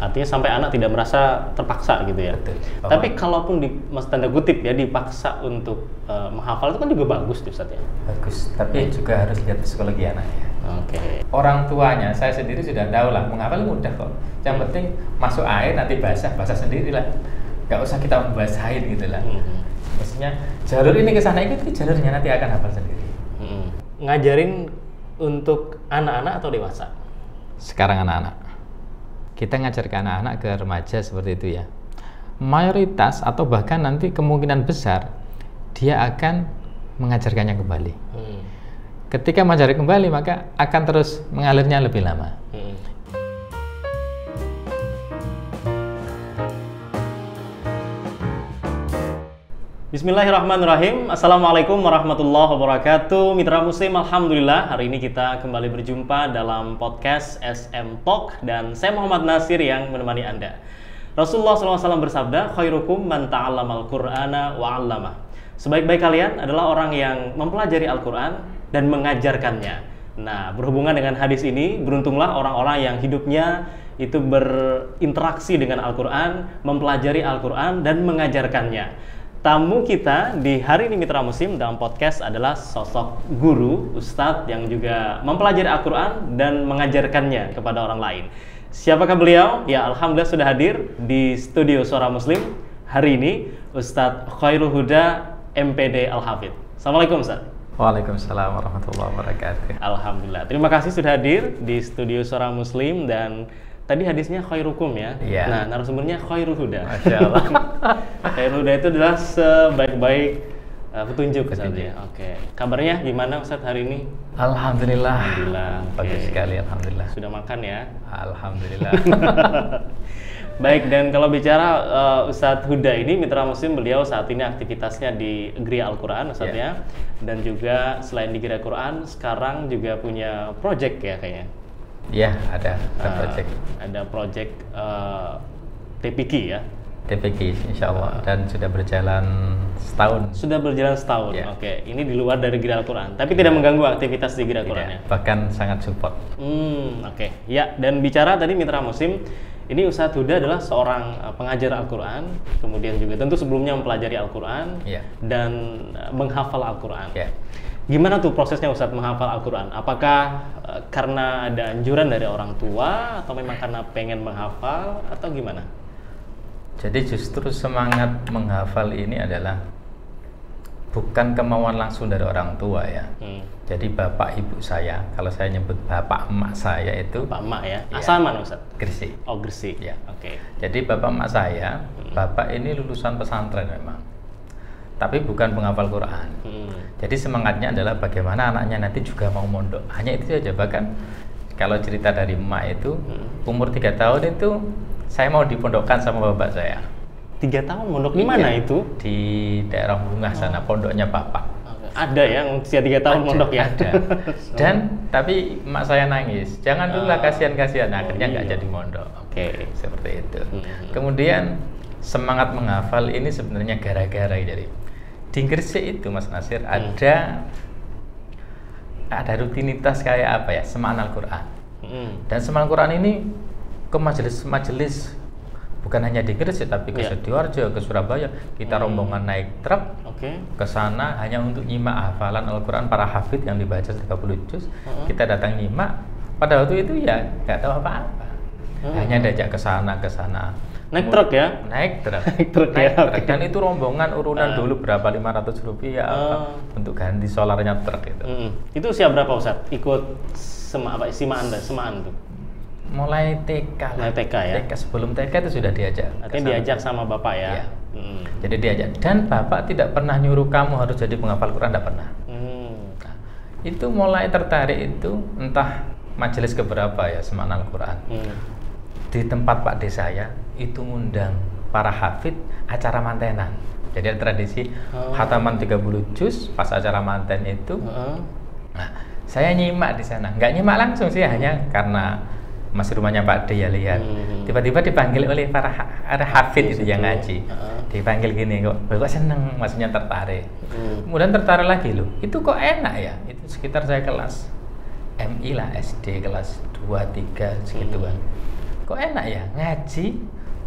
Artinya sampai anak tidak merasa terpaksa gitu ya. Betul. Tapi kalaupun mas tanda kutip ya dipaksa untuk menghafal itu kan juga bagus tuh Ustaz ya. Bagus, tapi juga harus lihat psikologi anaknya. Oke. Orang tuanya, saya sendiri sudah tahu lah, menghafal mudah kok. Yang penting masuk air nanti basah sendirilah. Gak usah kita membasahin gitu lah. Maksudnya jalur ini ke sana itu jalurnya nanti akan hafal sendiri. Ngajarin untuk anak-anak atau dewasa? Sekarang anak-anak. Kita ngajar ke anak-anak, ke remaja seperti itu ya. Mayoritas atau bahkan nanti kemungkinan besar dia akan mengajarkannya kembali. Ketika mengajari kembali maka akan terus mengalirnya lebih lama. Bismillahirrahmanirrahim. Assalamualaikum warahmatullahi wabarakatuh. Mitra Muslim, alhamdulillah hari ini kita kembali berjumpa dalam podcast SM Talk dan saya Muhammad Nasir yang menemani Anda. Rasulullah SAW bersabda, khairukum man ta'allamal Qur'ana wa 'allamah. Sebaik-baik kalian adalah orang yang mempelajari Al-Qur'an dan mengajarkannya. Nah, berhubungan dengan hadis ini, beruntunglah orang-orang yang hidupnya itu berinteraksi dengan Al-Qur'an, mempelajari Al-Qur'an dan mengajarkannya. Tamu kita di hari ini Mitra Muslim dalam podcast adalah sosok guru, ustadz yang juga mempelajari Al-Quran dan mengajarkannya kepada orang lain. Siapakah beliau? Ya, alhamdulillah sudah hadir di studio Suara Muslim hari ini, Ustadz Khairul Huda, MPD Al-Hafidh. Assalamualaikum Ustadz. Waalaikumsalam warahmatullahi wabarakatuh. Alhamdulillah. Terima kasih sudah hadir di studio Suara Muslim dan tadi hadisnya khairukum ya. Iya. Nah, narasumbernya Khairul Huda. Masya Allah. Khairul Huda itu adalah sebaik-baik petunjuk Ustaz ya. Oke. Kabarnya gimana Ustaz hari ini? Alhamdulillah. Alhamdulillah. Bagus sekali, alhamdulillah. Sudah makan ya? Alhamdulillah. Baik, dan kalau bicara Ustadz Huda ini, Mitra Muslim, beliau saat ini aktivitasnya di Gria Al-Quran Ustadz ya. Dan juga selain di Gria Al-Quran, sekarang juga punya project ya kayaknya. Iya, ada project. Ada project TPQ ya. TPQ insya Allah dan sudah berjalan setahun. Sudah berjalan setahun. Ya. Oke, ini di luar dari Gria Al-Quran, tapi tidak mengganggu aktivitas di Gria Al-Quran ya. Bahkan sangat support. Oke. Ya, dan bicara tadi Mitra Muslim, ini Ustadz Huda adalah seorang pengajar Al-Quran, kemudian juga tentu sebelumnya mempelajari Al-Quran dan menghafal Al-Quran. Gimana tuh prosesnya Ustadz menghafal Al-Quran? Apakah karena ada anjuran dari orang tua atau memang karena pengen menghafal atau gimana? Jadi justru semangat menghafal ini adalah bukan kemauan langsung dari orang tua ya. Jadi bapak ibu saya, kalau saya nyebut bapak emak saya itu bapak emak ya? Asal mana Ustadz? Gresik. Oh Gresik ya. Oke. Jadi bapak emak saya, bapak ini lulusan pesantren memang, tapi bukan penghafal Quran. Jadi semangatnya adalah bagaimana anaknya nanti juga mau mondok. Hanya itu saja. Bahkan kalau cerita dari emak itu umur 3 tahun itu saya mau dipondokkan sama bapak saya. 3 tahun mondok di mana itu? Di daerah Bungah sana, pondoknya bapak. Ada ya usia 3 tahun mondok ya? Ada. Dan tapi emak saya nangis. Jangan dulu lah, kasihan-kasihan. Akhirnya nggak jadi mondok. Oke. Seperti itu. Kemudian semangat menghafal ini sebenarnya gara-gara dari di Gresik itu Mas Nasir ada rutinitas kayak apa ya, semaan Al-Quran. Dan semaan Al-Quran ini ke majelis-majelis bukan hanya di Gresik tapi ke Sidoarjo, ke Surabaya. Kita rombongan naik truk ke sana hanya untuk nyimak hafalan Al-Quran para hafidh yang dibaca 30 juz. Kita datang nyimak. Pada waktu itu ya nggak tahu apa-apa. Hanya diajak ke sana. Naik truk ya? Naik truk. Dan itu rombongan urunan dulu berapa, 500 rupiah untuk ganti solarnya truk itu. Itu usia berapa Ustadz? Ikut simaan tuh? Mulai TK lah. Mulai TK ya? TK, sebelum TK itu sudah diajak. Artinya diajak sama bapak ya? Jadi diajak. Dan bapak tidak pernah nyuruh kamu harus jadi penghafal Quran, tidak pernah. Nah, itu mulai tertarik itu entah majelis keberapa ya semaan Al-Quran. Di tempat Pak D saya itu ngundang para hafid acara mantenan. Jadi ada tradisi khataman 30 juz pas acara manten itu. Nah, saya nyimak di sana. Nggak nyimak langsung sih, hanya karena masih rumahnya Pak D ya lihat. Tiba-tiba dipanggil oleh para hafid itu yang ngaji. Dipanggil gini kok seneng, maksudnya tertarik. Kemudian tertarik lagi loh. Itu kok enak ya? Itu sekitar saya kelas MI lah, SD kelas 2, 3 segituan. kok enak ya ngaji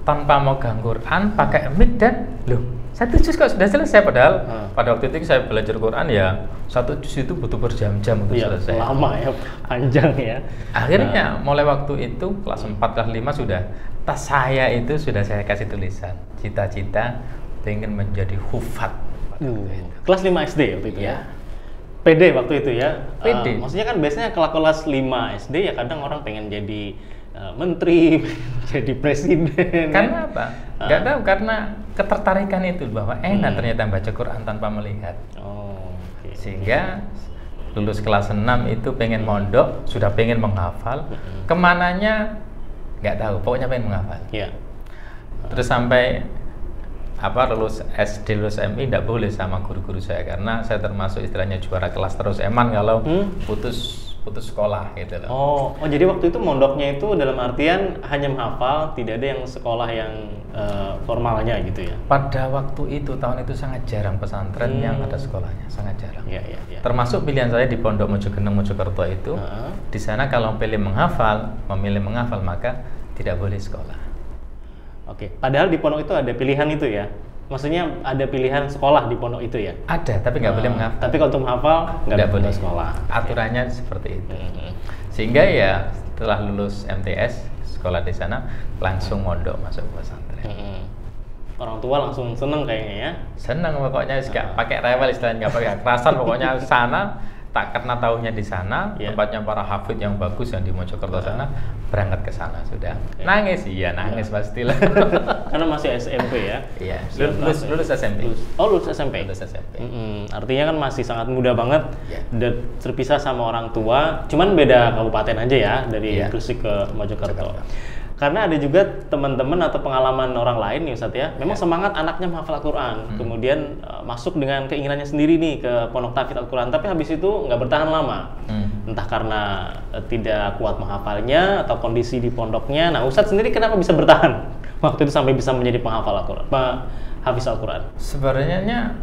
tanpa mau ganggu Quran, pakai mic dan loh, 1 juz kok sudah selesai, padahal pada waktu itu saya belajar Quran ya 1 juz itu butuh berjam-jam untuk selesai. Lama ya, panjang ya. Akhirnya mulai waktu itu kelas 4, kelas 5 sudah tas saya itu sudah saya kasih tulisan cita-cita pengen menjadi hufat. Kelas 5 SD waktu itu ya? PD waktu itu ya? PD. Maksudnya kan biasanya kalau kelas 5 SD ya kadang orang pengen jadi menteri, jadi presiden. Karena apa? Nggak tahu, karena ketertarikan itu bahwa enak ternyata baca Quran tanpa melihat. Sehingga lulus kelas 6 itu pengen mondok, sudah pengen menghafal, kemananya nggak tahu, pokoknya pengen menghafal. Terus sampai lulus SD, lulus MI tidak boleh sama guru-guru saya karena saya termasuk istilahnya juara kelas terus eman kalau putus sekolah gitu loh. Oh, jadi waktu itu mondoknya itu dalam artian hanya menghafal, tidak ada yang sekolah yang formalnya gitu ya? Pada waktu itu, tahun itu sangat jarang pesantren yang ada sekolahnya, sangat jarang. Ya. Termasuk pilihan saya di Pondok Mojogeneng, Mojokerto itu, di sana kalau memilih menghafal maka tidak boleh sekolah. Oke, padahal di pondok itu ada pilihan itu ya? Maksudnya ada pilihan sekolah di pondok itu ya? Ada, tapi nggak boleh menghafal. Tapi kalau untuk menghafal nggak boleh sekolah. Aturannya seperti itu. Sehingga ya setelah lulus MTS sekolah di sana langsung mondok masuk pesantren. Orang tua langsung seneng kayaknya ya? Seneng pokoknya, nggak pakai rewel istilahnya, nggak pakai kekerasan, pokoknya sana. Tak karena tahunya di sana, tempatnya para hafid yang bagus yang di Mojokerto sana, berangkat ke sana sudah. Nangis, nangis pastilah. Karena masih SMP ya? Iya, lulus SMP. Lulus SMP? Lulus SMP. Artinya kan masih sangat muda banget, dan terpisah sama orang tua, cuman beda kabupaten aja ya, dari Gresik ke Mojokerto. Karena ada juga teman-teman atau pengalaman orang lain nih Ustadz ya, memang semangat anaknya menghafal Al-Quran, kemudian masuk dengan keinginannya sendiri nih ke pondok tahfidz Al-Quran, tapi habis itu nggak bertahan lama, entah karena tidak kuat menghafalnya atau kondisi di pondoknya. Nah, Ustadz sendiri kenapa bisa bertahan waktu itu sampai bisa menjadi penghafal Al-Quran, hafiz Al-Quran? Sebenarnya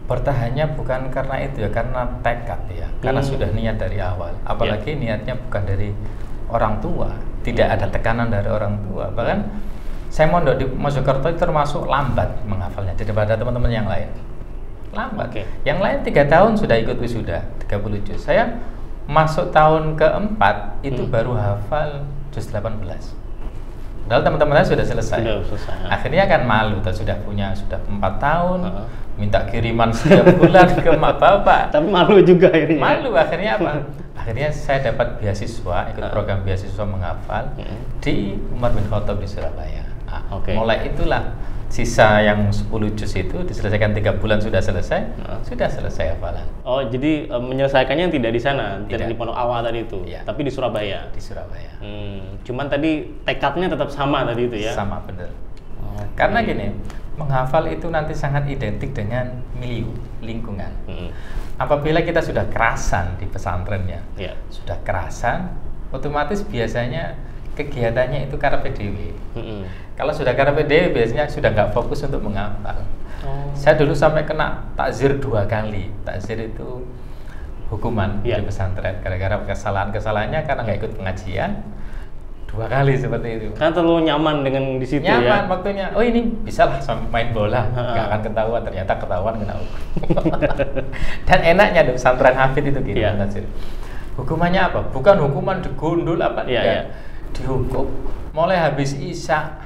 bertahannya bukan karena itu ya, karena tekad ya, karena sudah niat dari awal, apalagi niatnya bukan dari orang tua, tidak ada tekanan dari orang tua. Bahkan saya mondok di Mojokerto itu termasuk lambat menghafalnya daripada teman-teman yang lain. Lambat. Yang lain 3 tahun sudah ikut wisuda 30 juz. Saya masuk tahun keempat itu baru hafal juz 18. Padahal teman-teman saya sudah selesai. Akhirnya kan malu, sudah 4 tahun, minta kiriman setiap bulan ke mak bapak. Tapi malu juga akhirnya. Malu, akhirnya apa? Akhirnya saya dapat beasiswa, ikut program beasiswa menghafal di Umar bin Khattab di Surabaya. Mulai itulah sisa yang 10 juz itu diselesaikan 3 bulan sudah selesai, sudah selesai hafalan. Oh, jadi menyelesaikannya yang tidak di sana, tidak di pondok awal tadi itu, tapi di Surabaya. Di Surabaya. Cuman tadi tekadnya tetap sama tadi itu ya? Sama, benar. Karena gini, menghafal itu nanti sangat identik dengan milieu, lingkungan. Apabila kita sudah kerasan di pesantrennya, sudah kerasan, otomatis biasanya kegiatannya itu karpe dewe. Kalau sudah karpe dewe biasanya sudah nggak fokus untuk menghafal. Saya dulu sampai kena takzir 2 kali. Takzir itu hukuman di pesantren gara-gara kesalahannya karena nggak ikut pengajian. 2 kali seperti itu. Karena terlalu nyaman dengan di situ ya. Nyaman waktunya. Oh, ini bisalah sampai main bola, nggak akan ketahuan. Ternyata ketahuan kena hukum. Dan enaknya di pesantren hafid itu gitu. Hukumannya apa? Bukan hukuman digundul apa? Dihukum mulai habis isya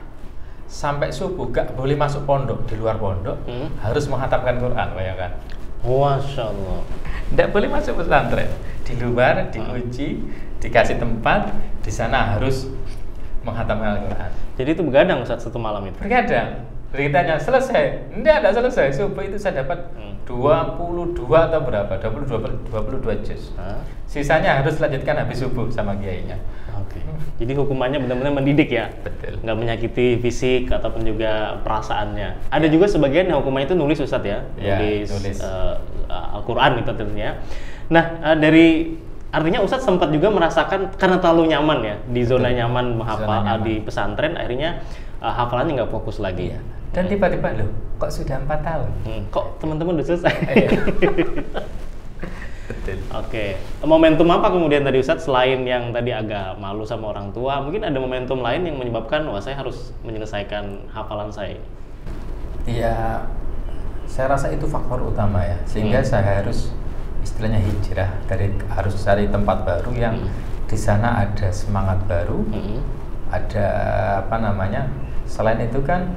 sampai subuh gak boleh masuk pondok, di luar pondok harus menghatamkan Quran, bayangkan. Masya Allah. Tidak boleh masuk pesantren, di luar diuji, dikasih tempat, di sana harus menghatamkan Al-Quran. Jadi itu begadang Ustaz satu malam itu? Begadang. Beritanya selesai, tidak selesai. Subuh itu saya dapat 22 atau berapa? 22 juz. Sisanya harus lanjutkan habis subuh sama kiainya. Jadi hukumannya benar-benar mendidik ya? Betul. Nggak menyakiti fisik ataupun juga perasaannya. Ada juga sebagian yang hukumannya itu nulis Ustaz ya? Nulis. Al-Quran itu tentunya. Nah, artinya Ustadz sempat juga merasakan karena terlalu nyaman ya di zona nyaman menghafal di pesantren, akhirnya hafalannya nggak fokus lagi. Dan tiba-tiba loh, kok sudah 4 tahun? Kok teman-teman udah selesai? Betul. Oke. Momentum apa kemudian tadi Ustadz, selain yang tadi agak malu sama orang tua, mungkin ada momentum lain yang menyebabkan wah saya harus menyelesaikan hafalan saya? Ya, saya rasa itu faktor utama ya, sehingga saya harus istilahnya hijrah harus cari tempat baru yang di sana ada semangat baru, ada apa namanya. Selain itu kan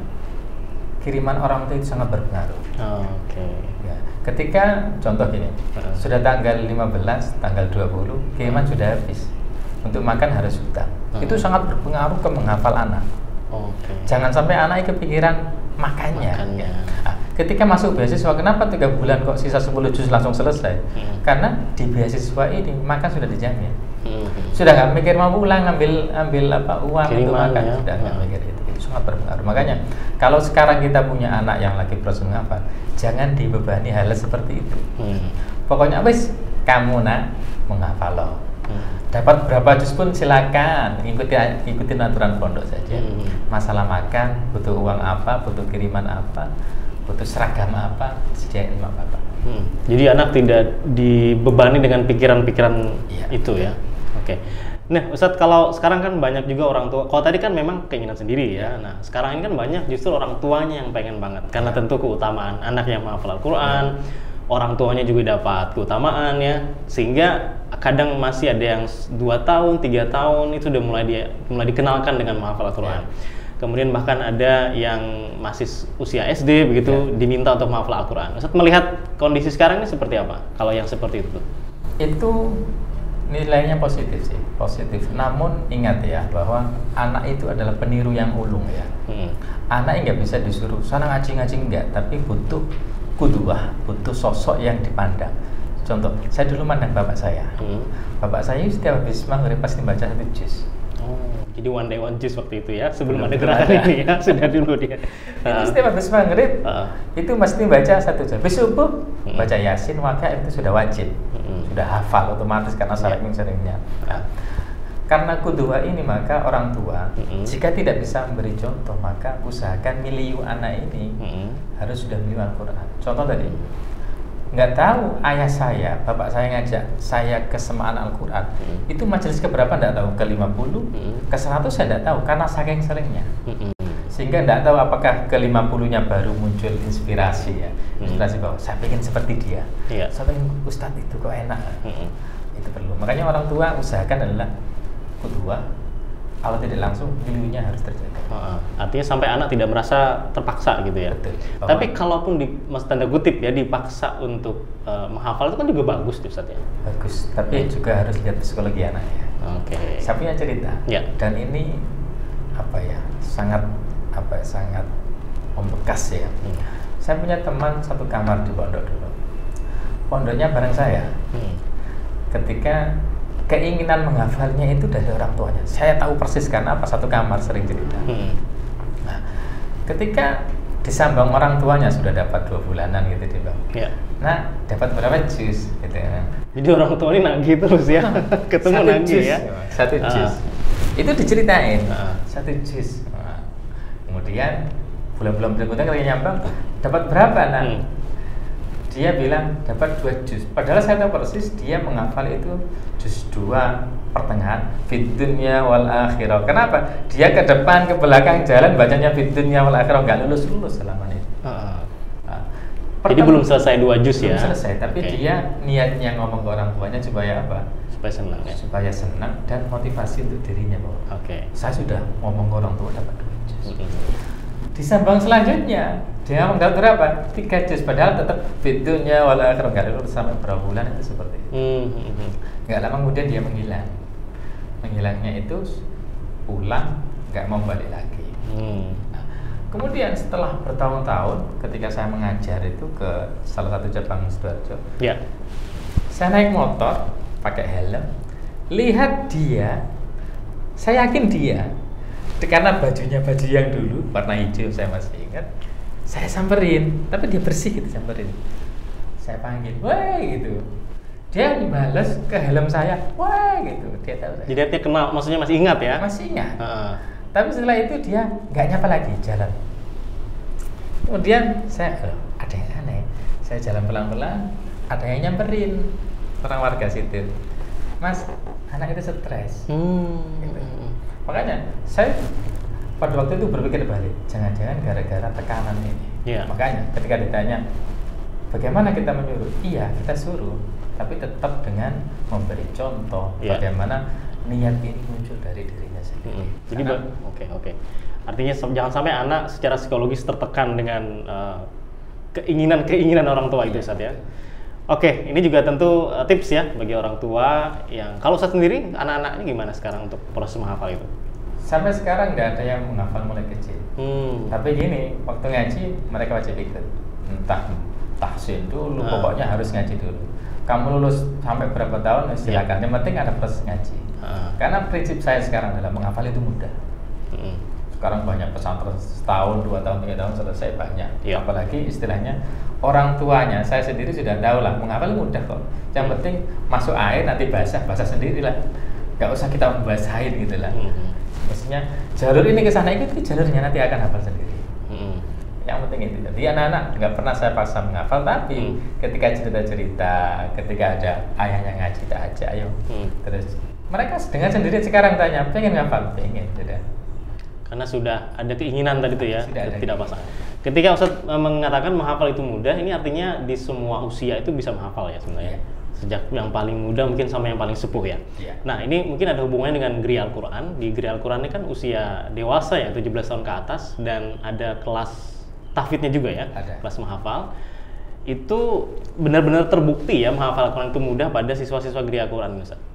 kiriman orang tua itu sangat berpengaruh. Oke. Ya, ketika contoh gini, sudah tanggal 15, tanggal 20 kiriman sudah habis. Untuk makan harus hutang. Itu sangat berpengaruh ke menghafal anak. Oke. Jangan sampai anak kepikiran makannya. Nah, ketika masuk beasiswa, kenapa 3 bulan kok sisa 10 juz langsung selesai? Karena di beasiswa ini makan sudah dijamin. Sudah nggak mikir mau pulang ambil apa uang untuk makan, sudah nggak mikir itu sangat berpengaruh. Makanya kalau sekarang kita punya anak yang lagi proses menghafal, jangan dibebani hal seperti itu. Pokoknya wis kamu nak menghafal loh. Dapat berapa juz pun silakan, ikutin aturan pondok saja. Masalah makan, butuh uang apa, butuh kiriman apa, butuh seragam apa, sediain sama bapak. Jadi anak tidak dibebani dengan pikiran-pikiran itu ya. Oke. Nah, Ustadz, kalau sekarang kan banyak juga orang tua. Kalau tadi kan memang keinginan sendiri ya. Nah, sekarang ini kan banyak justru orang tuanya yang pengen banget, karena tentu keutamaan anak yang menghafal Al-Quran. Orang tuanya juga dapat keutamaan ya, sehingga kadang masih ada yang 2 tahun, 3 tahun itu udah mulai dikenalkan dengan menghafal Al-Quran. Kemudian bahkan ada yang masih usia SD begitu diminta untuk menghafal Al-Quran. Ustadz melihat kondisi sekarang ini seperti apa? Kalau yang seperti itu? Itu nilainya positif sih, positif. Namun ingat ya bahwa anak itu adalah peniru yang ulung ya. Anak nggak bisa disuruh sana ngaji enggak, tapi butuh kuduah, butuh sosok yang dipandang. Contoh, saya dulu mandang bapak saya. Bapak saya setiap habis maghrib pasti baca 1 juz. Jadi one day one juz waktu itu ya, sebelum ada gerakan ini ya, sudah dulu dia. Itu setiap habis maghrib itu mesti baca 1 juz. Habis subuh baca Yasin, Waqiah, itu sudah wajib, sudah hafal otomatis karena sering-seringnya. Karena kuduah ini maka orang tua jika tidak bisa memberi contoh maka usahakan miliu anak ini harus sudah miliu Al-Quran. Contoh tadi, nggak tahu ayah saya, bapak saya ngajak saya kesemaan Al-Quran, itu majelis keberapa nggak tahu, ke 50, ke 100 saya nggak tahu karena saking seringnya. Sehingga nggak tahu apakah ke 50-nya baru muncul inspirasi ya, inspirasi bahwa saya pengen seperti dia, saya pengen Ustadz itu kok enak. Itu perlu. Makanya orang tua usahakan adalah kedua, kalau tidak langsung miliunya harus terjaga. Artinya sampai anak tidak merasa terpaksa gitu ya. Betul. Tapi kalaupun mas tanda kutip ya dipaksa untuk menghafal itu kan juga bagus tuh Ustadz ya. Bagus, tapi juga harus lihat psikologi anaknya. Oke. Saya punya cerita. Dan ini sangat membekas ya. Saya punya teman satu kamar di pondok dulu. Pondoknya bareng saya. Ketika keinginan menghafalnya itu dari orang tuanya. Saya tahu persis karena apa, satu kamar sering cerita. Nah, ketika disambang orang tuanya sudah dapat 2 bulanan gitu dia bang. Nah, dapat berapa juz gitu ya. Jadi orang tua ini nagih terus ya. Ketemu nagih ya. 1 juz. Itu diceritain. 1 juz. Kemudian bulan-bulan berikutnya ketika nyambang dapat berapa nah? Dia bilang dapat 2 juz. Padahal saya tahu persis dia menghafal itu juz 2 pertengahan, fid dunya wal akhirah. Kenapa? Dia ke depan ke belakang jalan bacanya fid dunya wal akhirah, nggak lulus selama itu. Jadi belum selesai 2 juz ya? Belum selesai, tapi dia niatnya ngomong ke orang tuanya supaya apa? Supaya senang ya? Supaya senang dan motivasi untuk dirinya bahwa saya sudah ngomong ke orang tua dapat 2 juz. Disambang selanjutnya dia mendapat berapa? 3 juz, padahal tetap fitunya wal akhirah, nggak lulus sampai berapa bulan itu seperti itu. Nggak lama kemudian dia menghilangnya itu pulang, nggak mau balik lagi. Nah, kemudian setelah bertahun-tahun ketika saya mengajar itu ke salah satu cabang Sidoarjo, saya naik motor pakai helm, lihat dia, saya yakin dia karena bajunya baju yang dulu warna hijau, saya masih ingat. Saya samperin, tapi dia bersih gitu, samperin. Saya panggil, wah gitu. Dia balas ke helm saya, wah gitu. Dia tahu saya. Jadi dia kenal, maksudnya masih ingat ya? Masih ingat. Tapi setelah itu dia nggak nyapa lagi, jalan. Kemudian saya, ada yang aneh. Saya jalan pelan-pelan, ada yang nyamperin. orang warga situ, Mas, anak itu stres. Gitu. Makanya saya pada waktu itu berpikir balik, jangan-jangan gara-gara tekanan ini. Makanya ketika ditanya bagaimana kita menyuruh, iya kita suruh, tapi tetap dengan memberi contoh bagaimana niat ini muncul dari dirinya sendiri. Jadi oke. Artinya jangan sampai anak secara psikologis tertekan dengan keinginan orang tua itu, Ustaz ya. Oke, ini juga tentu tips ya bagi orang tua yang kalau Ustaz sendiri anak-anaknya gimana sekarang untuk proses menghafal itu? Sampai sekarang nggak ada yang menghafal mulai kecil. Tapi gini, waktu ngaji mereka wajib ikut. Entah tahsin dulu, pokoknya harus ngaji dulu. Kamu lulus sampai berapa tahun silakan. Yang penting ada proses ngaji. Karena prinsip saya sekarang adalah menghafal itu mudah. Sekarang banyak pesantren setahun, 2 tahun, 3 tahun selesai banyak. Apalagi istilahnya orang tuanya, saya sendiri sudah tahu lah, menghafal mudah kok. Yang penting masuk air nanti basah sendirilah. Gak usah kita membasahin gitu lah. Maksudnya jalur ini ke sana ikut jalurnya nanti akan hafal sendiri. Yang penting itu. Jadi anak-anak nggak pernah saya paksa menghafal, tapi ketika cerita-cerita, ketika ada ayahnya ngaji tak aja, ayo. Terus mereka dengan sendiri sekarang tanya, pengen ngafal, pengen, sudah. Karena sudah ada keinginan tadi itu ya, tidak pasang. Ketika Ustadz mengatakan menghafal itu mudah, ini artinya di semua usia itu bisa menghafal ya sebenarnya. Sejak yang paling muda mungkin sama yang paling sepuh ya. Nah ini mungkin ada hubungannya dengan Geri Al-Quran. Di Geri Al-Quran ini kan usia dewasa ya, 17 tahun ke atas, dan ada kelas tahfidnya juga ya, kelas menghafal. Itu benar-benar terbukti ya menghafal Al-Quran itu mudah pada siswa-siswa Geri Al-Quran, Ustadz?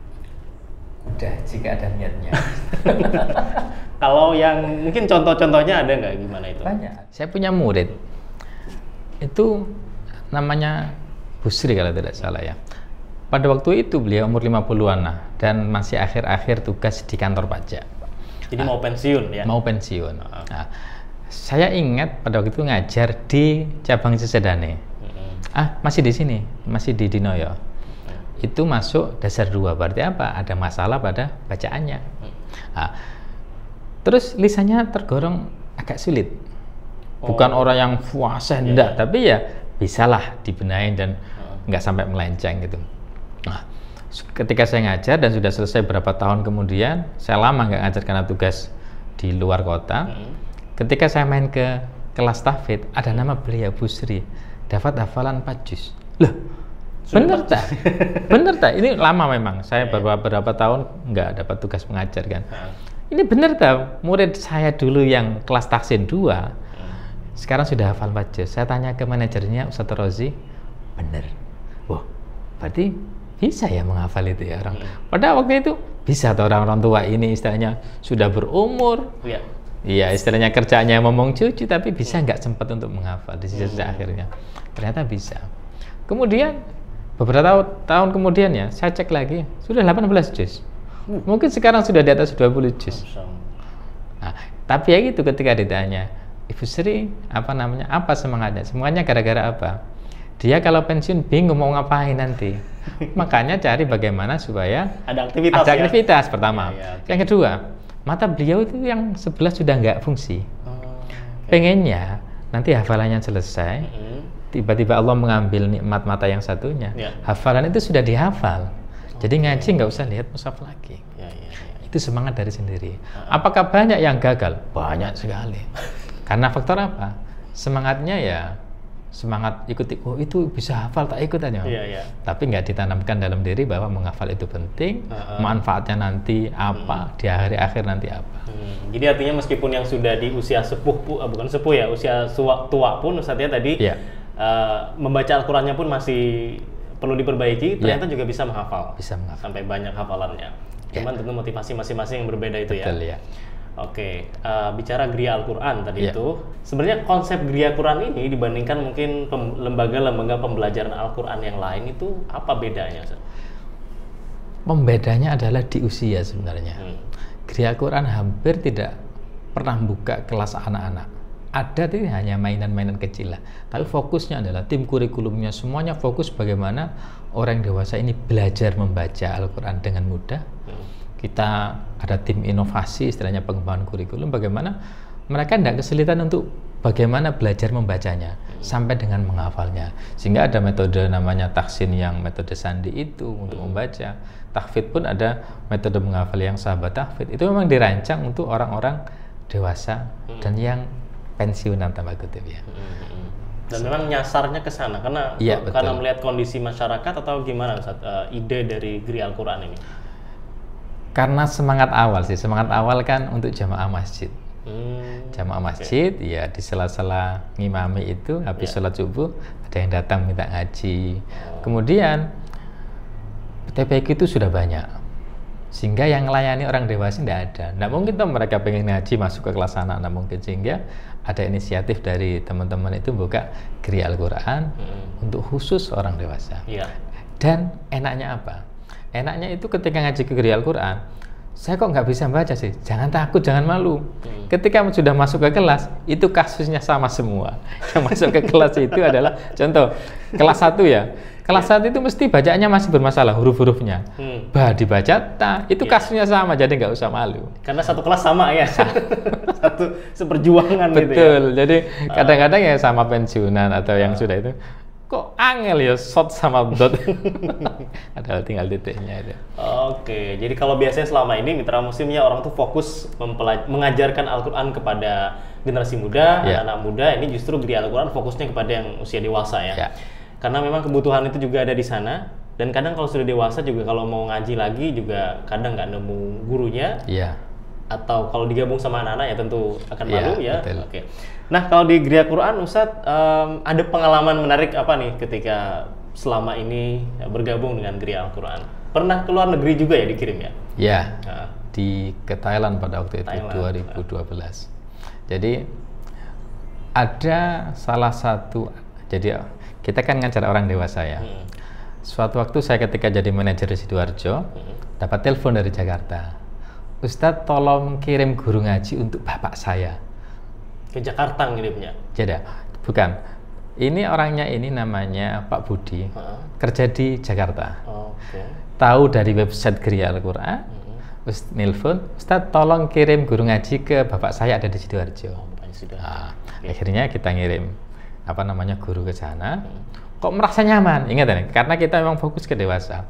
Udah, jika ada niatnya. Kalau yang mungkin contoh-contohnya ada nggak, gimana itu? Banyak. Saya punya murid, itu namanya Busri kalau tidak salah ya. Pada waktu itu beliau umur 50-an dan masih akhir-akhir tugas di kantor pajak. Jadi mau pensiun ya? Mau pensiun. Nah, saya ingat pada waktu itu ngajar di cabang Cisadane. Masih di sini, masih di Dinoyo. Itu masuk dasar 2, berarti apa? Ada masalah pada bacaannya. Terus lisannya tergolong agak sulit. Bukan orang yang fasih, enggak, tapi ya bisalah dibenahin dan nggak sampai melenceng gitu. Nah, ketika saya ngajar dan sudah selesai berapa tahun kemudian, saya lama nggak ngajar karena tugas di luar kota. Ketika saya main ke kelas tahfidz, ada nama beliau Busri, dapat hafalan 4 juz. Loh, bener tak? Bener tak? Ini lama memang. Saya beberapa tahun nggak dapat tugas mengajar kan. Ini bener tak? Murid saya dulu yang kelas tahsin 2, sekarang sudah hafal 4 juz. Saya tanya ke manajernya, Ustadz Rozi, bener. Wah, berarti bisa ya menghafal itu ya orang. Pada waktu itu bisa tuh orang-orang tua ini istilahnya sudah berumur. Iya, istilahnya kerjanya ngomong cucu, tapi bisa nggak sempat untuk menghafal di sisa-sisa akhirnya. Ternyata bisa. Kemudian beberapa tahun kemudian ya, saya cek lagi sudah 18 juz. Mungkin sekarang sudah di atas 20 juz. Nah, tapi ya gitu ketika ditanya, Ibu Sri, apa semangatnya? Semangatnya gara-gara apa? Dia kalau pensiun bingung mau ngapain nanti. Makanya cari bagaimana supaya ada aktivitas pertama. Yang kedua, mata beliau itu yang sebelah sudah nggak fungsi. Pengennya nanti hafalannya selesai, tiba-tiba Allah mengambil nikmat mata yang satunya. Hafalan itu sudah dihafal. Jadi ngaji nggak usah lihat mushaf lagi. Itu semangat dari sendiri. Apakah banyak yang gagal? Banyak sekali. Karena faktor apa? Semangatnya ya semangat ikuti, oh itu bisa hafal, tak ikut aja. Tapi nggak ditanamkan dalam diri bahwa menghafal itu penting, manfaatnya nanti apa, di akhir nanti apa. Jadi artinya meskipun yang sudah di usia sepuh, bukan sepuh ya, usia tua pun Ustadznya tadi membaca Al-Qurannya pun masih perlu diperbaiki, ternyata juga bisa menghafal. Sampai banyak hafalannya. Cuman tentu motivasi masing-masing yang berbeda itu. Betul, ya. Oke, bicara Gria Al-Quran tadi itu, sebenarnya konsep Gria Al-Quran ini dibandingkan mungkin lembaga-lembaga pembelajaran Al-Quran yang lain itu apa bedanya? Pembedanya adalah di usia sebenarnya. Gria Al-Quran hampir tidak pernah buka kelas anak-anak. Ada tapi hanya mainan-mainan kecil lah. Tapi fokusnya adalah tim kurikulumnya semuanya fokus bagaimana orang dewasa ini belajar membaca Al-Quran dengan mudah. Kita ada tim inovasi istilahnya pengembangan kurikulum, bagaimana mereka tidak kesulitan untuk bagaimana belajar membacanya sampai dengan menghafalnya. Sehingga ada metode namanya tahsin yang metode sandi itu untuk membaca. Tahfidz pun ada metode menghafal yang sahabat tahfidz. Itu memang dirancang untuk orang-orang dewasa dan yang pensiunan tanda kutip ya. Dan memang nyasarnya ke sana karena karena melihat kondisi masyarakat atau gimana Ustaz, ide dari Geri Al-Quran ini? Karena semangat awal kan untuk jamaah masjid. Jamaah masjid ya di sela-sela ngimami itu habis sholat subuh ada yang datang minta ngaji. Kemudian TPQ itu sudah banyak sehingga yang melayani orang dewasa tidak ada. Nah mungkin tuh mereka pengen ngaji masuk ke kelas anak, nah mungkin sehingga ada inisiatif dari teman-teman itu buka Geri Al-Quran untuk khusus orang dewasa. Dan enaknya apa? Enaknya itu ketika ngaji ke Geri Al-Quran, saya kok nggak bisa baca sih? Jangan takut, jangan malu. Ketika sudah masuk ke kelas, itu kasusnya sama semua. Yang masuk ke kelas itu adalah, contoh, kelas 1 ya. Kelas 1 itu mesti bacaannya masih bermasalah, huruf-hurufnya. Dibaca, itu kasusnya sama, jadi nggak usah malu. Karena satu kelas sama ya? Satu seperjuangan gitu ya? Betul, jadi kadang-kadang ya sama pensiunan atau yang sudah itu, kok angel ya shot sama dot. Ada tinggal titiknya itu. Oke, jadi kalau biasanya selama ini mitra muslimnya orang tuh fokus mengajarkan Al-Quran kepada generasi muda, anak-anak muda. Ini justru Geri Al-Quran fokusnya kepada yang usia dewasa ya. Karena memang kebutuhan itu juga ada di sana. Dan kadang kalau sudah dewasa juga kalau mau ngaji lagi juga kadang nggak nemu gurunya. Atau kalau digabung sama anak-anak ya tentu akan malu ya. Oke. Nah kalau di Geri Al-Quran Ustadz ada pengalaman menarik apa nih ketika selama ini bergabung dengan Geri Al-Quran? Pernah ke luar negeri juga ya dikirim ya? Ya, ke Thailand pada waktu itu, 2012. Jadi ada salah satu, jadi kita kan ngajar orang dewasa ya. Suatu waktu saya ketika jadi manajer di Sidoarjo, dapat telepon dari Jakarta. Ustadz tolong kirim guru ngaji untuk bapak saya. Ke Jakarta ngirimnya? Jadi, bukan. Ini orangnya ini namanya Pak Budi, kerja di Jakarta. Tahu dari website Geri Al-Quran, nelfon, Ustadz tolong kirim guru ngaji ke bapak saya ada di Sidoarjo. Akhirnya kita ngirim guru ke sana. Kok merasa nyaman? Ingat ya, karena kita memang fokus ke dewasa.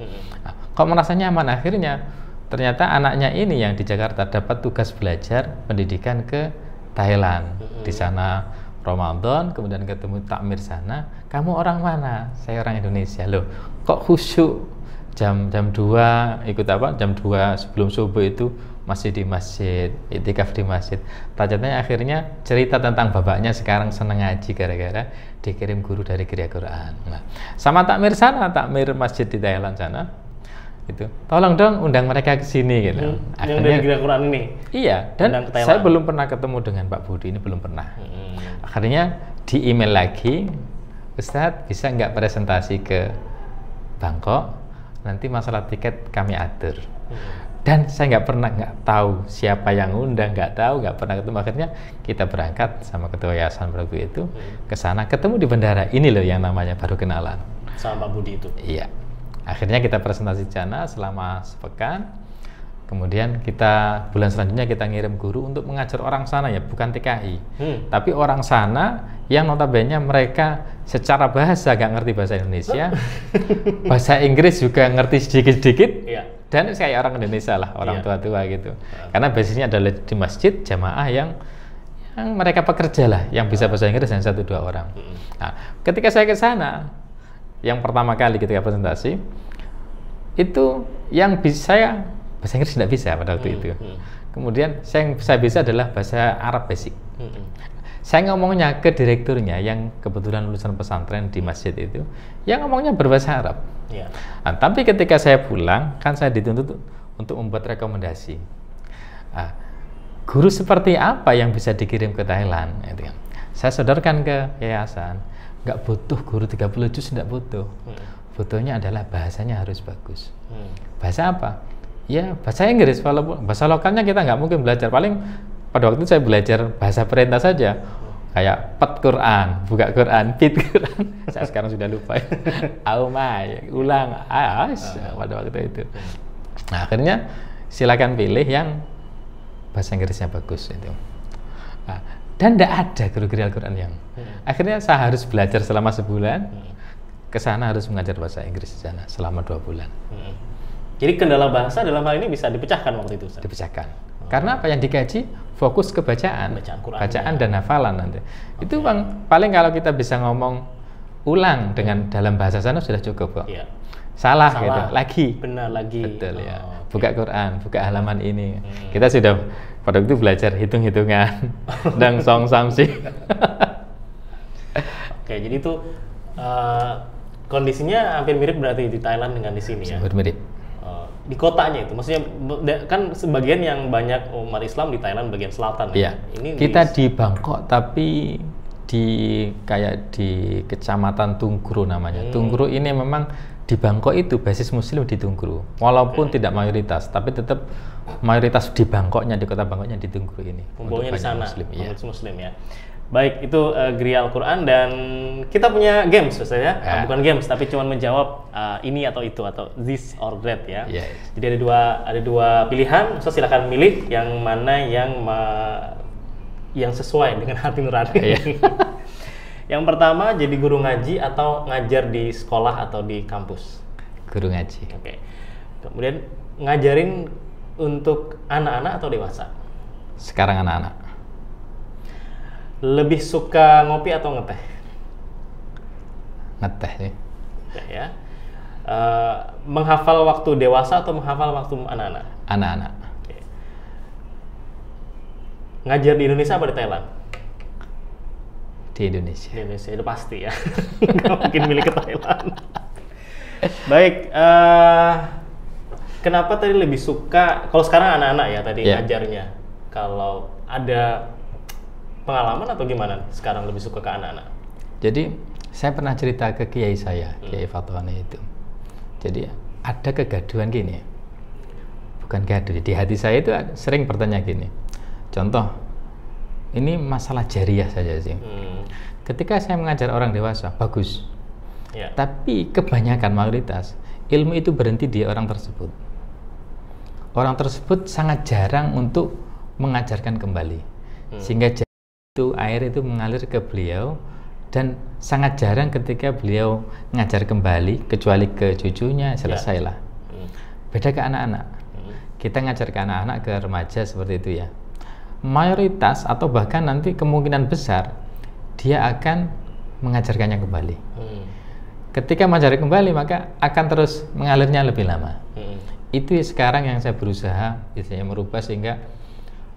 Kok merasa nyaman? Akhirnya ternyata anaknya ini yang di Jakarta dapat tugas belajar pendidikan ke Thailand. Di sana Ramadan, kemudian ketemu takmir sana. Kamu orang mana? Saya orang Indonesia. Loh, kok khusyuk? Jam 2 ikut Jam 2 sebelum subuh itu masih di masjid, iktikaf di masjid. Ternyata akhirnya cerita tentang bapaknya sekarang seneng ngaji gara-gara dikirim guru dari Geri Al-Quran. Nah, sama takmir sana, takmir masjid di Thailand sana, itu tolong dong undang mereka ke sini gitu. Yang dari Geri Al-Quran ini? Iya, dan saya belum pernah ketemu dengan Pak Budi ini, belum pernah. Akhirnya di email lagi, Ustadz bisa nggak presentasi ke Bangkok, nanti masalah tiket kami atur. Dan saya nggak tahu siapa yang undang, nggak pernah ketemu. Akhirnya kita berangkat sama ketua yayasan waktu itu ke sana, ketemu di bandara. Ini loh yang namanya baru kenalan. Sama Pak Budi itu? Iya. Akhirnya kita presentasi di sana selama sepekan. Kemudian bulan selanjutnya kita ngirim guru untuk mengajar orang sana ya, bukan TKI. Tapi orang sana yang notabene mereka secara bahasa nggak ngerti bahasa Indonesia, bahasa Inggris juga ngerti sedikit-sedikit. Dan kayak orang Indonesia lah, orang tua-tua gitu. Karena basisnya adalah di masjid jamaah yang mereka pekerja lah, yang bisa bahasa Inggris dan 1-2 orang. Nah, ketika saya ke sana, yang pertama kali ketika presentasi, itu yang saya bahasa Inggris tidak bisa pada waktu itu. Kemudian yang saya bisa adalah bahasa Arab basic. Saya ngomongnya ke direkturnya yang kebetulan lulusan pesantren di masjid itu, yang ngomongnya berbahasa Arab. Nah, tapi ketika saya pulang, kan saya dituntut untuk membuat rekomendasi. Guru seperti apa yang bisa dikirim ke Thailand? Gitu kan. Saya sodorkan ke yayasan, nggak butuh guru 30 juz, nggak butuh. Butuhnya adalah bahasanya harus bagus. Bahasa apa? Ya bahasa Inggris, walaupun bahasa lokalnya kita nggak mungkin belajar. Paling pada waktu itu saya belajar bahasa perintah saja, kayak pet Quran, buka Quran, pit Quran. Saya sekarang sudah lupa. Aumai, ulang, pada waktu itu. Nah, akhirnya silakan pilih yang bahasa Inggrisnya bagus itu. Dan tidak ada guru Geri Al-Quran yang Akhirnya saya harus belajar selama sebulan. Ke sana harus mengajar bahasa Inggris di sana selama 2 bulan. Jadi kendala bahasa dalam hal ini bisa dipecahkan waktu itu, Ustaz? Dipecahkan. Karena apa yang dikaji fokus ke bacaan, bacaan dan hafalan nanti. Itu Bang, paling kalau kita bisa ngomong ulang dengan dalam bahasa sana sudah cukup kok. Iya. Salah gitu, lagi. Benar lagi. Betul ya. Buka Quran, buka halaman ini. Kita sudah pada waktu belajar hitung-hitungan dan song samsi. Oke, jadi itu kondisinya hampir mirip berarti di Thailand dengan di sini ya. Hampir mirip. Di kotanya itu, maksudnya kan sebagian yang banyak umat Islam di Thailand bagian selatan. Iya. Ini kita di Bangkok tapi kayak di kecamatan Tungguru namanya. Tungguru ini memang di Bangkok itu basis Muslim di Tungguru, walaupun tidak mayoritas, tapi tetap mayoritas di Bangkoknya, di kota Bangkoknya di Tungguru ini. Kumpulnya di sana, Muslim ya. Baik, itu Geria Al-Quran, dan kita punya games Ustaz ya. Bukan games, tapi cuma menjawab ini atau itu, atau this or that ya. Jadi ada dua pilihan, Ustaz silakan milih yang mana yang sesuai dengan hati nurani. Yang pertama, jadi guru ngaji atau ngajar di sekolah atau di kampus? Guru ngaji. Oke. Kemudian ngajarin untuk anak-anak atau dewasa? Sekarang anak-anak. Lebih suka ngopi atau ngeteh? Ngeteh sih. Ngeteh ya. Menghafal waktu dewasa atau menghafal waktu anak-anak? Anak-anak. Oke. Ngajar di Indonesia apa di Thailand? Di Indonesia. Di Indonesia itu pasti ya. Nggak mungkin milih ke Thailand. Baik. Kenapa tadi lebih suka? Kalau sekarang anak-anak ya tadi ngajarnya. Kalau ada pengalaman atau gimana? Sekarang lebih suka ke anak-anak. Jadi saya pernah cerita ke kiai saya, Kiai Fatwani itu. Jadi ada kegaduhan gini. Bukan gaduh. Di hati saya itu sering bertanya gini. Contoh. Ini masalah jariah saja sih. Ketika saya mengajar orang dewasa, bagus. Tapi kebanyakan mayoritas, ilmu itu berhenti di orang tersebut. Orang tersebut sangat jarang untuk mengajarkan kembali. Sehingga air itu mengalir ke beliau, dan sangat jarang ketika beliau ngajar kembali, kecuali ke cucunya, selesailah. Beda ke anak-anak. Kita ngajar ke anak-anak, ke remaja seperti itu ya. Mayoritas atau bahkan nanti kemungkinan besar dia akan mengajarkannya kembali. Ketika mengajar kembali maka akan terus mengalirnya lebih lama. Itu sekarang yang saya berusaha merubah, sehingga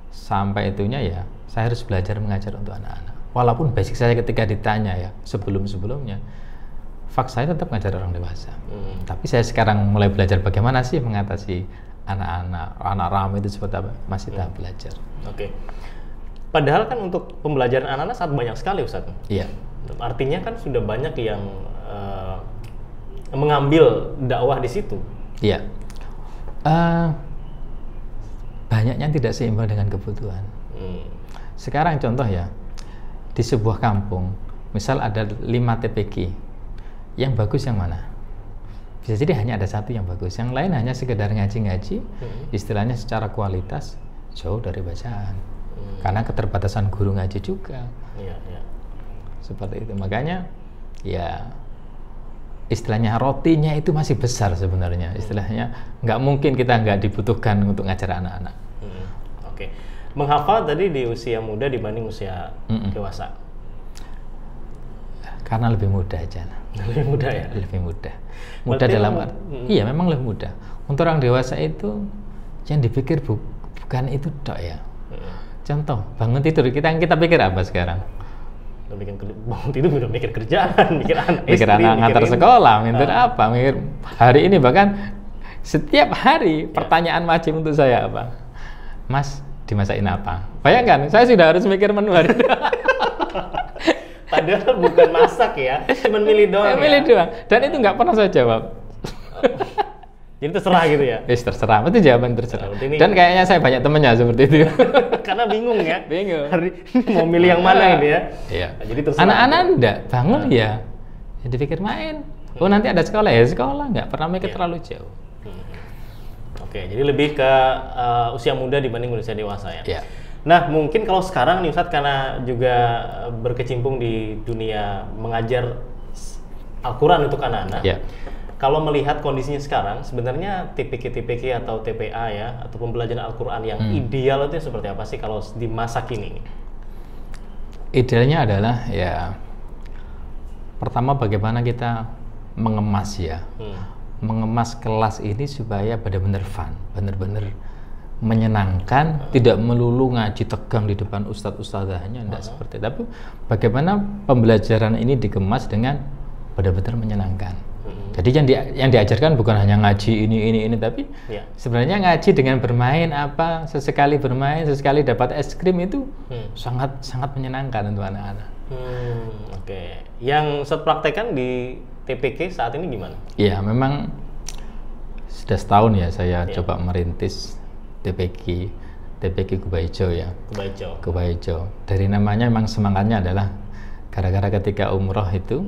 sampai itunya ya saya harus belajar mengajar untuk anak-anak. Walaupun basic saya ketika ditanya ya sebelum-sebelumnya, faks saya tetap mengajar orang dewasa. Tapi saya sekarang mulai belajar bagaimana sih mengatasi anak ramai itu seperti apa, masih tahap belajar. Oke. Padahal kan untuk pembelajaran anak-anak sangat banyak sekali Ustaz. Iya. Artinya kan sudah banyak yang mengambil dakwah di situ. Iya. Banyaknya tidak seimbang dengan kebutuhan. Sekarang contoh ya, di sebuah kampung, misal ada 5 TPG, yang bagus yang mana? Bisa jadi hanya ada satu yang bagus, yang lain hanya sekedar ngaji-ngaji, istilahnya secara kualitas jauh dari bacaan, karena keterbatasan guru ngaji juga. Seperti itu, makanya ya istilahnya rotinya itu masih besar sebenarnya. Istilahnya nggak mungkin kita nggak dibutuhkan untuk ngajar anak-anak. Oke. Menghafal tadi di usia muda dibanding usia dewasa? Karena lebih mudah aja. Lebih mudah ya? Lebih mudah. Mudah dalam iya memang lebih mudah. Untuk orang dewasa itu yang dipikir bukan itu dok ya. Contoh bangun tidur, kita pikir apa sekarang? Bangun tidur udah mikir kerjaan, mikir anak istri, mikir anak ngantar sekolah, mikir apa, mikir hari ini, bahkan setiap hari pertanyaan wajib untuk saya apa? Mas, dimasakin apa? Bayangkan, saya sudah harus mikir menu hari itu. Padahal bukan masak ya, cuma milih doang. Milih doang, dan itu nggak pernah saya jawab. Jadi terserah gitu ya? Terserah, itu jawaban terserah. Dan kayaknya saya banyak temennya seperti itu. Karena bingung ya? Bingung. Mau milih yang mana gitu ya? Iya. Jadi terserah. Anak-anak enggak, bangun ya dipikir main. Oh nanti ada sekolah ya sekolah, nggak pernah mikir terlalu jauh. Oke, jadi lebih ke usia muda dibanding usia dewasa ya? Iya. Nah, mungkin kalau sekarang nih Ustadz, karena juga berkecimpung di dunia mengajar Al-Quran untuk anak-anak, kalau melihat kondisinya sekarang, sebenarnya TPK atau TPA ya, atau pembelajaran Al-Quran yang ideal itu seperti apa sih kalau di masa kini? Idealnya adalah ya, pertama bagaimana kita mengemas ya, mengemas kelas ini supaya benar-benar fun, benar-benar menyenangkan, tidak melulu ngaji tegang di depan ustadz-ustadzahnya, tidak seperti itu. Tapi bagaimana pembelajaran ini dikemas dengan benar-benar menyenangkan. Jadi yang diajarkan bukan hanya ngaji ini, tapi sebenarnya ngaji dengan bermain apa, sesekali bermain, sesekali dapat es krim itu sangat menyenangkan untuk anak-anak. Oke. Yang Ustadz praktekkan di TPK saat ini gimana? Iya, memang sudah setahun ya saya coba merintis TPK Kubah Hijau ya. Kubah Hijau. Dari namanya memang semangatnya adalah gara-gara ketika umroh itu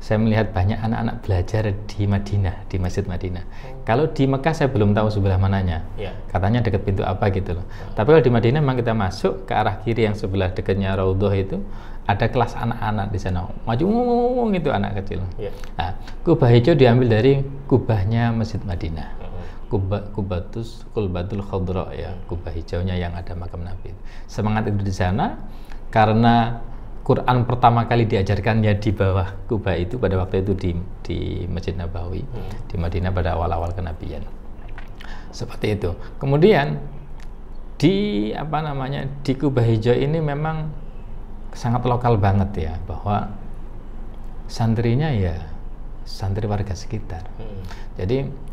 saya melihat banyak anak-anak belajar di Madinah, di Masjid Madinah. Kalau di Mekah saya belum tahu sebelah mananya. Katanya dekat pintu apa gitu loh. Tapi kalau di Madinah memang kita masuk ke arah kiri yang sebelah dekatnya Raudhah itu ada kelas anak-anak di sana. Maju gitu anak kecil. Nah, Kubah Hijau diambil dari kubahnya Masjid Madinah. Kulbatul Khadra ya, kubah hijaunya yang ada makam Nabi. Semangat itu di sana karena Quran pertama kali diajarkannya di bawah kubah itu pada waktu itu di Masjid Nabawi di Madinah pada awal-awal kenabian. Seperti itu. Kemudian di di Kubah Hijau ini memang sangat lokal banget ya, bahwa santrinya ya santri warga sekitar. Jadi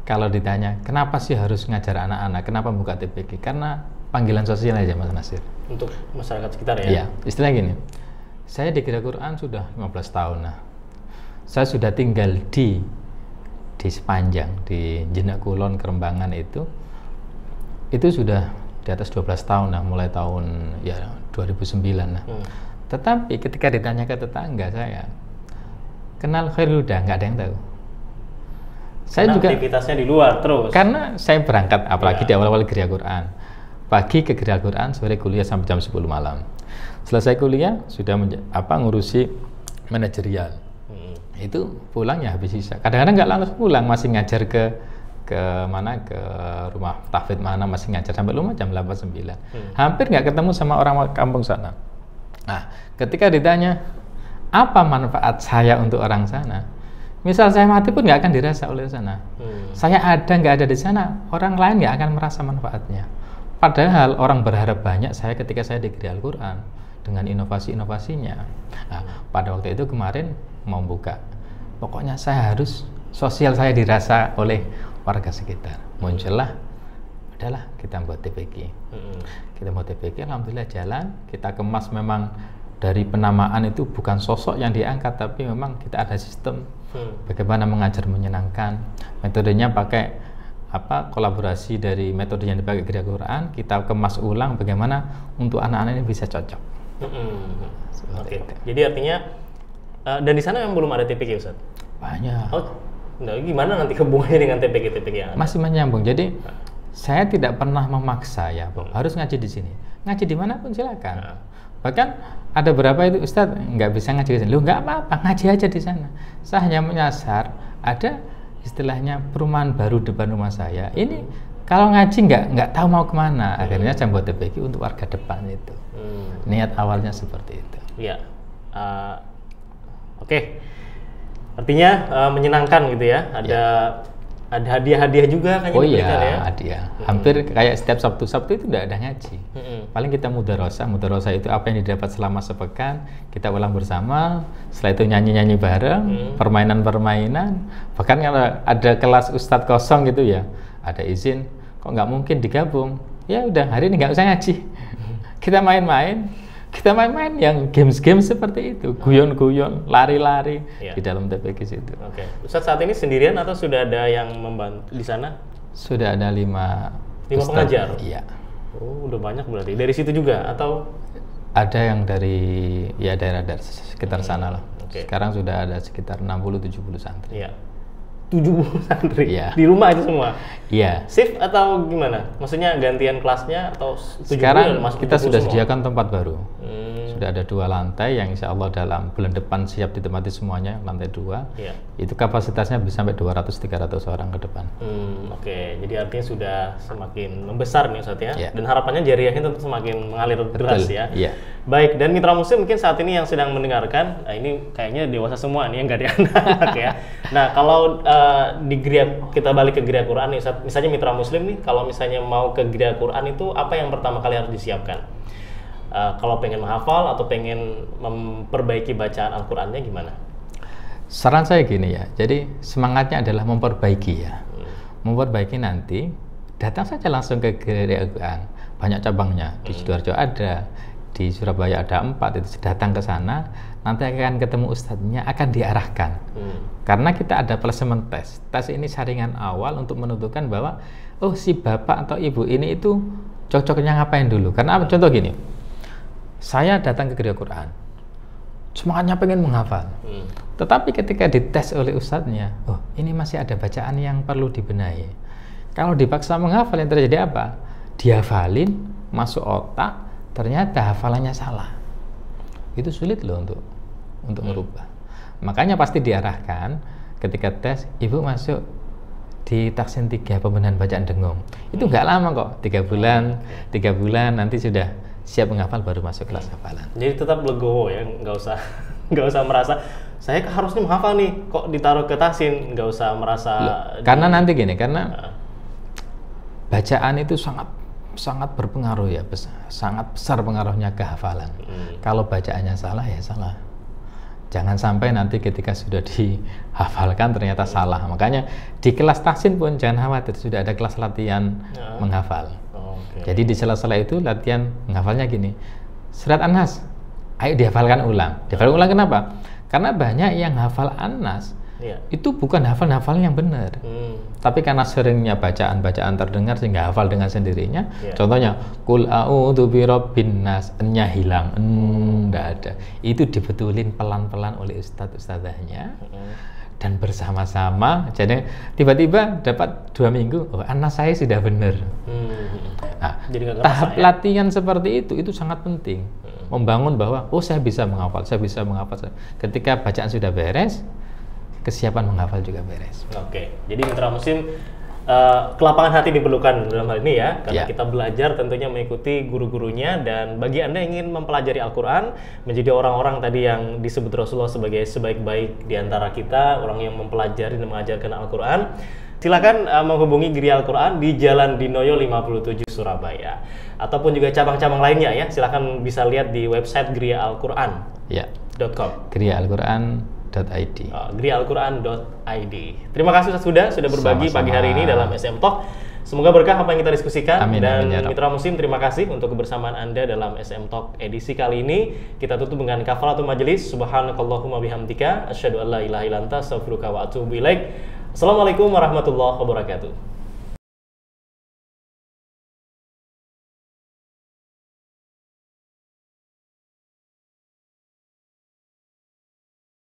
kalau ditanya, kenapa sih harus ngajar anak-anak? Kenapa buka TPK? Karena panggilan sosial aja, Mas Nasir. Untuk masyarakat sekitar ya? Iya, istilah gini. Saya di Gerak Quran sudah 15 tahun. Nah, saya sudah tinggal di Sepanjang, di Jenak Kulon, Kerembangan itu sudah di atas 12 tahun lah, mulai tahun ya 2009 lah. Tetapi ketika ditanya ke tetangga saya, kenal Khairul Huda? Nggak ada yang tahu. Saya karena juga aktivitasnya di luar terus. Karena saya berangkat apalagi di awal-awal Gerak Quran. Pagi ke Gerak Quran, sore kuliah sampai jam 10 malam. Selesai kuliah sudah ngurusi manajerial. Itu pulang ya habis sisa. Kadang-kadang nggak langsung pulang, masih ngajar ke rumah tahfidz mana, masih ngajar sampai rumah jam 8-9. Hampir nggak ketemu sama orang kampung sana. Nah, ketika ditanya apa manfaat saya untuk orang sana, misal saya mati pun nggak akan dirasa oleh sana. Saya ada nggak ada di sana, orang lain nggak akan merasa manfaatnya. Padahal orang berharap banyak saya ketika saya di Gerak Al-Quran dengan inovasi-inovasinya. Nah, pada waktu itu kemarin mau buka, pokoknya saya harus sosial saya dirasa oleh warga sekitar. Muncullah, adalah kita buat TPK. Kita buat TPK, alhamdulillah jalan. Kita kemas memang dari penamaan itu bukan sosok yang diangkat, tapi memang kita ada sistem bagaimana mengajar menyenangkan. Metodenya pakai kolaborasi dari metode yang dipakai Gerak Quran, kita kemas ulang bagaimana untuk anak-anak ini bisa cocok. Oke. Jadi artinya dan di sana yang belum ada TPK Ustaz? Banyak. Nah, gimana nanti hubungannya dengan TPK yang ada? Masih menyambung. Jadi saya tidak pernah memaksa ya, harus ngaji di sini. Ngaji di mana pun silakan. Bahkan ada beberapa itu Ustadz nggak bisa ngaji di sini. Loh, nggak apa-apa, ngaji aja di sana. Saya hanya menyasar ada istilahnya perumahan baru depan rumah saya. Ini kalau ngaji nggak tahu mau kemana. Akhirnya saya buat TPK untuk warga depan itu. Niat awalnya seperti itu. Iya. Oke. Artinya menyenangkan gitu ya. Ada hadiah-hadiah juga kan? Oh iya, ya? Hadiah. Hampir kayak setiap Sabtu itu udah ada ngaji. Paling kita mudarosa itu apa yang didapat selama sepekan, kita ulang bersama. Setelah itu nyanyi-nyanyi bareng, permainan-permainan. Bahkan kalau ada kelas ustadz kosong gitu ya, ada izin, kok nggak mungkin digabung? Ya udah, hari ini nggak usah ngaji. Kita main-main yang games-games seperti itu, guyon-guyon, lari-lari di dalam TPK situ. Oke. Ustadz saat ini sendirian atau sudah ada yang membantu di sana? Sudah ada 5 pengajar? Iya. Oh, udah banyak berarti. Dari situ juga atau? Ada yang dari daerah sekitar sana lah. Okay. Sekarang sudah ada sekitar 60-70 santri. Iya. 70 santri Iya. di rumah itu semua. Iya. Shift atau gimana? Maksudnya gantian kelasnya atau 70 Sekarang masuk kita 70 sudah semua? sediakan tempat baru. Sudah ada 2 lantai yang insya Allah dalam bulan depan siap ditempati semuanya, lantai 2. Iya. Itu kapasitasnya bisa sampai 200-300 orang ke depan. Oke, jadi artinya sudah semakin membesar nih Ustadz ya. Iya. Dan harapannya jariahnya tentu semakin mengalir deras ya. Iya. Baik, dan mitra muslim mungkin saat ini yang sedang mendengarkan, nah ini kayaknya dewasa semua nih yang nggak di anak ya. Nah kalau di geria, kita balik ke geria Quran nih Ustadz, misalnya mitra muslim nih, kalau misalnya mau ke geria Quran itu apa yang pertama kali harus disiapkan? Kalau pengen menghafal atau pengen memperbaiki bacaan Al-Qurannya gimana? Saran saya gini ya, jadi semangatnya adalah memperbaiki ya. Memperbaiki nanti, datang saja langsung ke geria Quran. Banyak cabangnya, di Sidoarjo ada, di Surabaya ada 4, itu datang ke sana, nanti akan ketemu ustadznya, akan diarahkan. Karena kita ada placement test. Tes ini saringan awal untuk menentukan bahwa, oh si bapak atau ibu ini itu cocoknya ngapain dulu. Karena contoh gini, saya datang ke geria Quran, semangatnya pengen menghafal. Tetapi ketika dites oleh ustadznya, oh ini masih ada bacaan yang perlu dibenahi. Kalau dipaksa menghafal, yang terjadi apa? Dihafalin, masuk otak, ternyata hafalannya salah. Itu sulit loh untuk merubah. Makanya pasti diarahkan ketika tes, ibu masuk di Taksin 3 pembenahan bacaan dengung. Itu nggak lama kok, 3 bulan nanti sudah siap menghafal, baru masuk kelas hafalan. Jadi tetap legowo ya, nggak usah merasa saya harusnya menghafal nih, kok ditaruh ke Taksin, nggak usah merasa. Karena nanti gini, karena bacaan itu sangat berpengaruh ya, sangat besar pengaruhnya ke hafalan. Kalau bacaannya salah ya salah. Jangan sampai nanti ketika sudah dihafalkan ternyata salah. Makanya di kelas Taksin pun jangan khawatir, sudah ada kelas latihan menghafal. Jadi di sela-sela itu latihan menghafalnya gini. Surat An-Nas, ayo dihafalkan ulang. Dihafalkan ulang kenapa? Karena banyak yang hafal An-Nas itu bukan hafal yang benar. Tapi karena seringnya bacaan-bacaan terdengar sehingga hafal dengan sendirinya. Contohnya, Qul a'udzu birabbin nas, nya hilang, enggak ada. Itu dibetulin pelan-pelan oleh ustadz-ustadzahnya. Dan bersama-sama, jadi tiba-tiba dapat 2 minggu, oh An-Nas saya sudah benar. Nah, jadi tahap latihan seperti itu sangat penting. Membangun bahwa, oh saya bisa menghafal. Ketika bacaan sudah beres, kesiapan menghafal juga beres. Oke, jadi mitra muslim, kelapangan hati diperlukan dalam hal ini ya, karena kita belajar tentunya mengikuti guru-gurunya. Dan bagi Anda yang ingin mempelajari Al-Quran, menjadi orang-orang tadi yang disebut Rasulullah sebagai sebaik-baik di antara kita, orang yang mempelajari dan mengajarkan Al-Quran, silakan menghubungi Geria Al-Quran di Jalan Dinoyo 57 Surabaya. Ataupun juga cabang-cabang lainnya ya, silakan bisa lihat di website griaalquran.com. griaalquran.id. griaalquran.id. Terima kasih sudah berbagi pagi hari ini dalam SM Talk. Semoga berkah apa yang kita diskusikan. Amin, dan amin, ya mitra muslim, terima kasih untuk kebersamaan Anda dalam SM Talk edisi kali ini. Kita tutup dengan kafaratul majelis. Subhanakallahumma bihamdika asyhadu an la ilaha illa anta astaghfiruka wa atubu ilaik. Assalamualaikum warahmatullahi wabarakatuh.